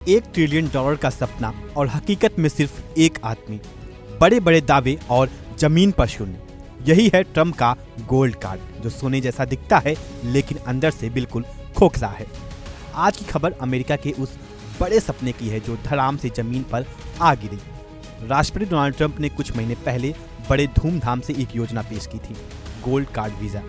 $1 trillion का सपना और हकीकत में सिर्फ एक आदमी, बड़े बड़े दावे और जमीन पर शून्य। यही है ट्रम्प का गोल्ड कार्ड, जो सोने जैसा दिखता है लेकिन अंदर से बिल्कुल खोखला है। आज की खबर अमेरिका के उस बड़े सपने की है जो धड़ाम से जमीन पर आ गिरी। राष्ट्रपति डोनाल्ड ट्रंप ने कुछ महीने पहले बड़े धूमधाम से एक योजना पेश की थी, गोल्ड कार्ड वीजा।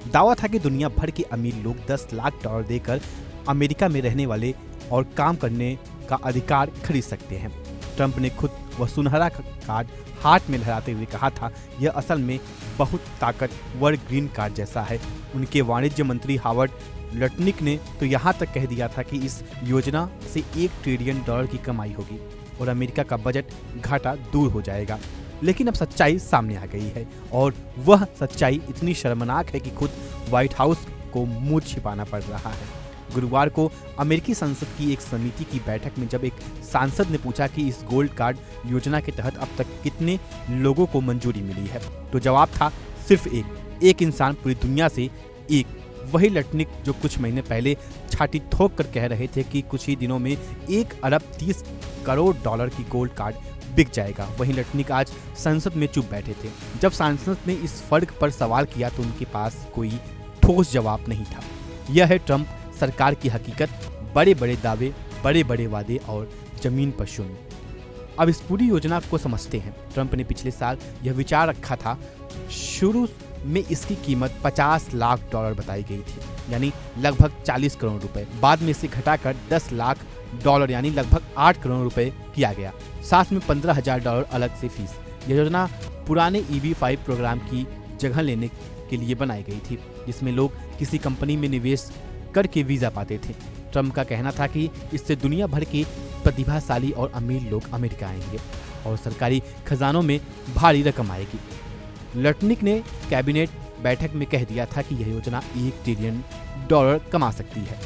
दावा था कि दुनिया भर के अमीर लोग $10 लाख देकर अमेरिका में रहने वाले और काम करने का अधिकार खरीद सकते हैं। ट्रंप ने खुद वह सुनहरा कार्ड हाथ में लहराते हुए कहा था, यह असल में बहुत ताकतवर ग्रीन कार्ड जैसा है। उनके वाणिज्य मंत्री हावर्ड लटनिक ने तो यहाँ तक कह दिया था कि इस योजना से $1 ट्रिलियन की कमाई होगी और अमेरिका का बजट घाटा दूर हो जाएगा। लेकिन अब सच्चाई सामने आ गई है और वह सच्चाई इतनी शर्मनाक है कि खुद व्हाइट हाउस को मुंह छिपाना पड़ रहा है। गुरुवार को अमेरिकी संसद की एक समिति की बैठक में जब एक सांसद ने पूछा कि इस गोल्ड कार्ड योजना के तहत अब तक कितने लोगों को मंजूरी मिली है, तो जवाब था सिर्फ एक इंसान पूरी दुनिया से एक। वही लटनिक जो कुछ महीने पहले छाती ठोक कर कह रहे थे कि कुछ ही दिनों में $1 अरब 30 करोड़ की गोल्ड कार्ड बिक जाएगा, वहीं लटनिक आज संसद में चुप बैठे थे। जब सांसद ने इस फर्क पर सवाल किया तो उनके पास कोई ठोस जवाब नहीं था। यह है ट्रंप सरकार की हकीकत, बड़े बड़े दावे, बड़े बड़े वादे और जमीन पर शून्य। अब इस पूरी योजना को समझते हैं। ट्रंप ने पिछले साल यह विचार रखा था। शुरू में इसकी कीमत $50 लाख बताई गई थी, यानी लगभग 40 करोड़ रुपए। बाद में इसे घटाकर $10 लाख यानी लगभग 8 करोड़ रुपए किया गया, साथ में $15,000 अलग से फीस। यह योजना पुराने EB-5 प्रोग्राम की जगह लेने के लिए बनाई गई थी, जिसमें लोग किसी कंपनी में निवेश करके वीजा पाते थे। ट्रंप का कहना था कि इससे दुनिया भर के प्रतिभाशाली और अमीर लोग अमेरिका आएंगे और सरकारी खजानों में भारी रकम आएगी। लटनिक ने कैबिनेट बैठक में कह दिया था कि यह योजना $1 ट्रिलियन कमा सकती है।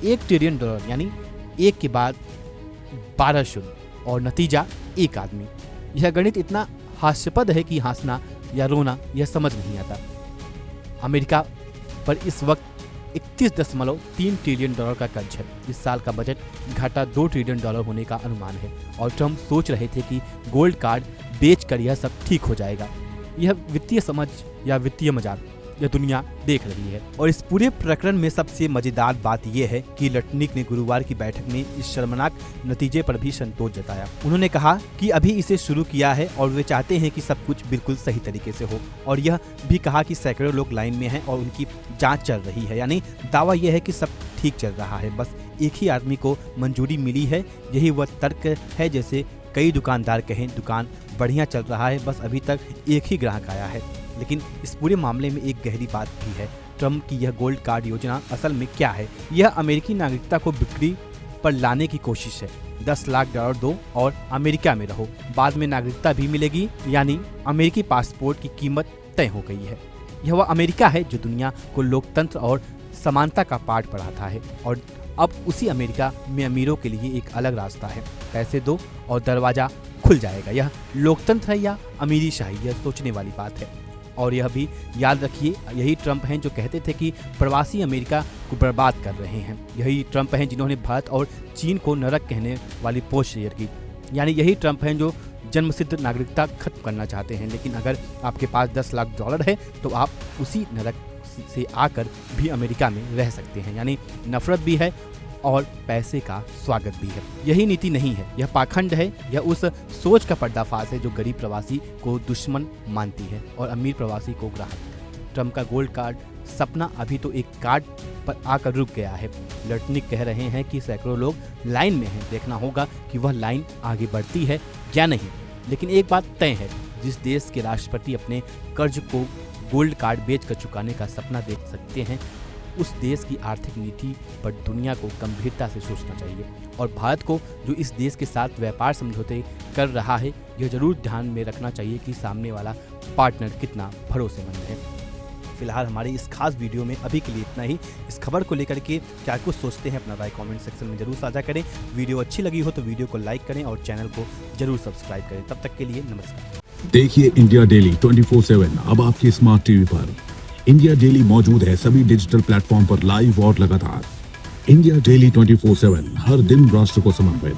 $1 ट्रिलियन यानी एक के बाद 12 शून्य और नतीजा एक आदमी। यह गणित इतना हास्यास्पद है कि हंसना या रोना यह समझ नहीं आता। अमेरिका पर इस वक्त $31.3 ट्रिलियन का कर्ज है। इस साल का बजट घाटा $2 ट्रिलियन होने का अनुमान है और ट्रंप सोच रहे थे कि गोल्ड कार्ड बेचकर यह सब ठीक हो जाएगा। यह वित्तीय समझ या वित्तीय मजाक यह दुनिया देख रही है। और इस पूरे प्रकरण में सबसे मजेदार बात यह है कि लटनिक ने गुरुवार की बैठक में इस शर्मनाक नतीजे पर भी संतोष जताया। उन्होंने कहा कि अभी इसे शुरू किया है और वे चाहते हैं कि सब कुछ बिल्कुल सही तरीके से हो, और यह भी कहा कि सैकड़ों लोग लाइन में हैं और उनकी जांच चल रही है। यानी दावा यह है कि सब ठीक चल रहा है, बस एक ही आदमी को मंजूरी मिली है। यही वह तर्क है जैसे कई दुकानदार कहें दुकान बढ़िया चल रहा है, बस अभी तक एक ही ग्राहक आया है। लेकिन इस पूरे मामले में एक गहरी बात भी है। ट्रंप की यह गोल्ड कार्ड योजना असल में क्या है? यह अमेरिकी नागरिकता को बिक्री पर लाने की कोशिश है। $10 लाख दो और अमेरिका में रहो, बाद में नागरिकता भी मिलेगी, यानी अमेरिकी पासपोर्ट की कीमत तय हो गई है। यह वह अमेरिका है जो दुनिया को लोकतंत्र और समानता का पाठ पढ़ाता है, और अब उसी अमेरिका में अमीरों के लिए एक अलग रास्ता है। पैसे दो और दरवाजा खुल जाएगा। यह लोकतंत्र है या अमीरी शाही, यह सोचने वाली बात है। और यह भी याद रखिए, यही ट्रंप हैं जो कहते थे कि प्रवासी अमेरिका को बर्बाद कर रहे हैं। यही ट्रंप हैं जिन्होंने भारत और चीन को नरक कहने वाली पोस्ट शेयर की। यानी यही ट्रंप हैं जो जन्मसिद्ध नागरिकता खत्म करना चाहते हैं। लेकिन अगर आपके पास $10 लाख है तो आप उसी नरक से आकर भी अमेरिका में रह सकते हैं। यानी नफरत भी है और पैसे का स्वागत भी है। यही नीति नहीं है, यह पाखंड है। यह उस सोच का पर्दाफाश है जो गरीब प्रवासी को दुश्मन मानती है और अमीर प्रवासी को ग्राहक। ट्रंप का गोल्ड कार्ड सपना अभी तो एक कार्ड पर आकर रुक गया है। लटनिक कह रहे हैं कि सैकड़ों लोग लाइन में हैं, देखना होगा कि वह लाइन आगे बढ़ती है या नहीं। लेकिन एक बात तय है, जिस देश के राष्ट्रपति अपने कर्ज को गोल्ड कार्ड बेचकर चुकाने का सपना देख सकते हैं, उस देश की आर्थिक नीति पर दुनिया को गंभीरता से सोचना चाहिए। और भारत को जो इस देश के साथ व्यापार समझौते कर रहा है, यह जरूर ध्यान में रखना चाहिए कि सामने वाला पार्टनर कितना भरोसेमंद है। फिलहाल हमारे इस खास वीडियो में अभी के लिए इतना ही। इस खबर को लेकर के क्या कुछ सोचते हैं, अपना राय कमेंट सेक्शन में जरूर साझा करें। वीडियो अच्छी लगी हो तो वीडियो को लाइक करें और चैनल को जरूर सब्सक्राइब करें। तब तक के लिए नमस्कार। देखिए इंडिया डेली 24/7 अब आपके स्मार्ट टीवी पर। इंडिया डेली मौजूद है सभी डिजिटल प्लेटफॉर्म पर लाइव और लगातार। इंडिया डेली 24/7, हर दिन राष्ट्र को समर्पित।